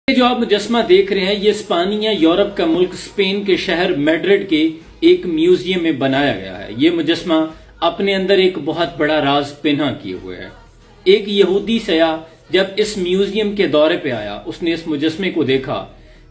یہ جو آپ مجسمہ دیکھ رہے ہیں یہ اسپانیہ یورپ کا ملک اسپین کے شہر میڈرڈ کے ایک میوزیم میں بنایا گیا ہے۔ یہ مجسمہ اپنے اندر ایک بہت بڑا راز پنہاں کیے ہوئے ہے۔ ایک یہودی سیاح جب اس میوزیم کے دورے پہ آیا، اس نے اس مجسمے کو دیکھا۔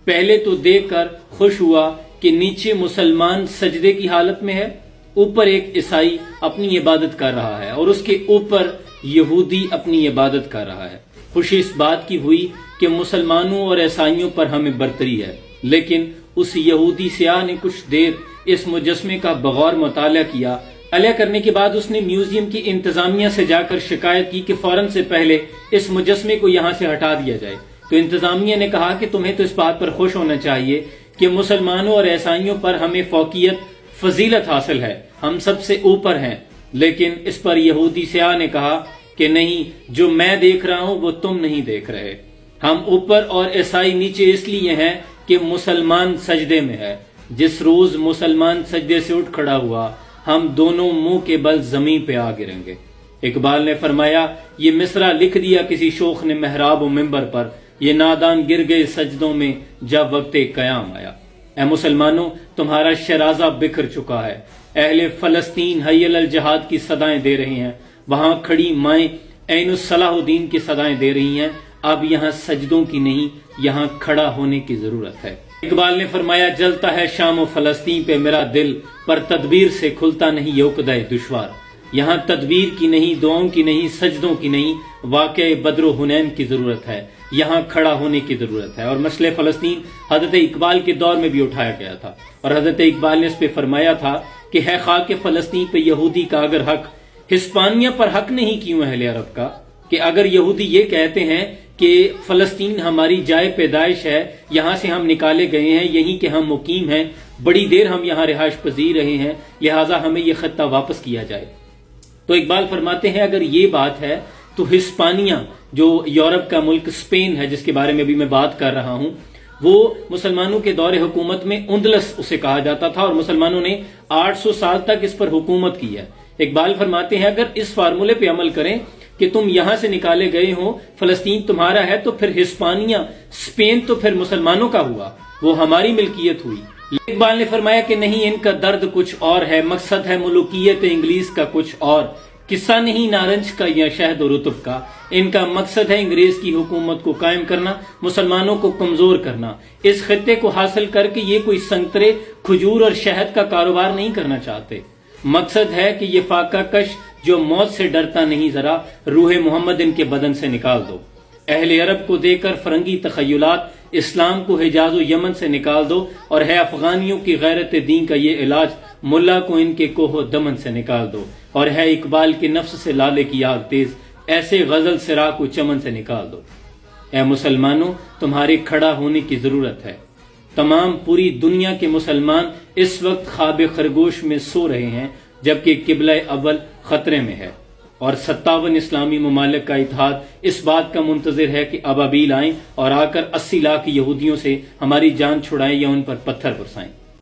پہلے تو دیکھ کر خوش ہوا کہ نیچے مسلمان سجدے کی حالت میں ہے، اوپر ایک عیسائی اپنی عبادت کر رہا ہے اور اس کے اوپر یہودی اپنی عبادت کر رہا ہے۔ خوشی اس بات کی ہوئی کہ مسلمانوں اور عیسائیوں پر ہمیں برتری ہے، لیکن اس یہودی سیاح نے کچھ دیر اس مجسمے کا بغور مطالعہ کیا۔ مطالعہ کرنے کے بعد اس نے میوزیم کی انتظامیہ سے جا کر شکایت کی کہ فوراً سے پہلے اس مجسمے کو یہاں سے ہٹا دیا جائے۔ تو انتظامیہ نے کہا کہ تمہیں تو اس بات پر خوش ہونا چاہیے کہ مسلمانوں اور عیسائیوں پر ہمیں فوقیت فضیلت حاصل ہے، ہم سب سے اوپر ہیں۔ لیکن اس پر یہودی سیاح نے کہا کہ نہیں، جو میں دیکھ رہا ہوں وہ تم نہیں دیکھ رہے۔ ہم اوپر اور عیسائی نیچے اس لیے ہیں کہ مسلمان سجدے میں ہے۔ جس روز مسلمان سجدے سے اٹھ کھڑا ہوا، ہم دونوں منہ کے بل زمین پہ آ گریں گے۔ اقبال نے فرمایا، یہ مصرع لکھ دیا کسی شوخ نے محراب و منبر پر، یہ نادان گر گئے سجدوں میں جب وقت قیام آیا۔ اے مسلمانوں، تمہارا شرازہ بکھر چکا ہے۔ اہل فلسطین حی علی الجہاد کی صدائیں دے رہی ہیں، وہاں کھڑی مائیں عین الصلاح الدین کی صدائیں دے رہی ہیں۔ اب یہاں سجدوں کی نہیں، یہاں کھڑا ہونے کی ضرورت ہے۔ اقبال نے فرمایا، جلتا ہے شام و فلسطین پہ میرا دل، پر تدبیر سے کھلتا نہیں یہ عقدہ دشوار۔ یہاں تدبیر کی نہیں، دعاؤں کی نہیں، سجدوں کی نہیں، واقع بدر و حنین کی ضرورت ہے، یہاں کھڑا ہونے کی ضرورت ہے۔ اور مسئلہ فلسطین حضرت اقبال کے دور میں بھی اٹھایا گیا تھا، اور حضرت اقبال نے اس پہ فرمایا تھا کہ ہے خاک فلسطین پہ یہودی کا اگر حق، ہسپانیہ پر حق نہیں کیوں اہل عرب کا؟ کہ اگر یہودی یہ کہتے ہیں کہ فلسطین ہماری جائے پیدائش ہے، یہاں سے ہم نکالے گئے ہیں، یہیں کہ ہم مقیم ہیں، بڑی دیر ہم یہاں رہائش پذیر رہے ہیں، لہٰذا ہمیں یہ خطہ واپس کیا جائے۔ تو اقبال فرماتے ہیں اگر یہ بات ہے تو ہسپانیہ جو یورپ کا ملک اسپین ہے، جس کے بارے میں بھی میں بات کر رہا ہوں، وہ مسلمانوں کے دور حکومت میں اندلس اسے کہا جاتا تھا، اور مسلمانوں نے 800 سال تک اس پر حکومت کی ہے۔ اقبال فرماتے ہیں اگر اس فارمولے پہ عمل کریں کہ تم یہاں سے نکالے گئے ہو، فلسطین تمہارا ہے، تو پھر ہسپانیہ، اسپین تو پھر مسلمانوں کا ہوا، وہ ہماری ملکیت ہوئی۔ اقبال نے فرمایا کہ نہیں، ان کا درد کچھ اور ہے، مقصد ہے ملوکیت انگلیز کا کچھ اور، قصہ نہیں نارنج کا یا شہد و رطب کا۔ ان کا مقصد ہے انگریز کی حکومت کو قائم کرنا، مسلمانوں کو کمزور کرنا۔ اس خطے کو حاصل کر کے یہ کوئی سنگترے، کھجور اور شہد کا کاروبار نہیں کرنا چاہتے۔ مقصد ہے کہ یہ فاقہ کش جو موت سے ڈرتا نہیں، ذرا روح محمد ان کے بدن سے نکال دو۔ اہل عرب کو دے کر فرنگی تخیلات، اسلام کو حجاز و یمن سے نکال دو، اور ہے افغانیوں کی غیرت دین کا یہ علاج، ملا کو ان کے کوہ و دمن سے نکال دو، اور ہے اقبال کے نفس سے لالے کی آگ تیز، ایسے غزل سرا کو چمن سے نکال دو۔ اے مسلمانوں، تمہارے کھڑا ہونے کی ضرورت ہے۔ تمام پوری دنیا کے مسلمان اس وقت خواب خرگوش میں سو رہے ہیں، جبکہ قبلہ اول خطرے میں ہے، اور 57 اسلامی ممالک کا اتحاد اس بات کا منتظر ہے کہ ابابیل آئیں اور آ کر 80 لاکھ یہودیوں سے ہماری جان چھڑائیں یا ان پر پتھر برسائیں۔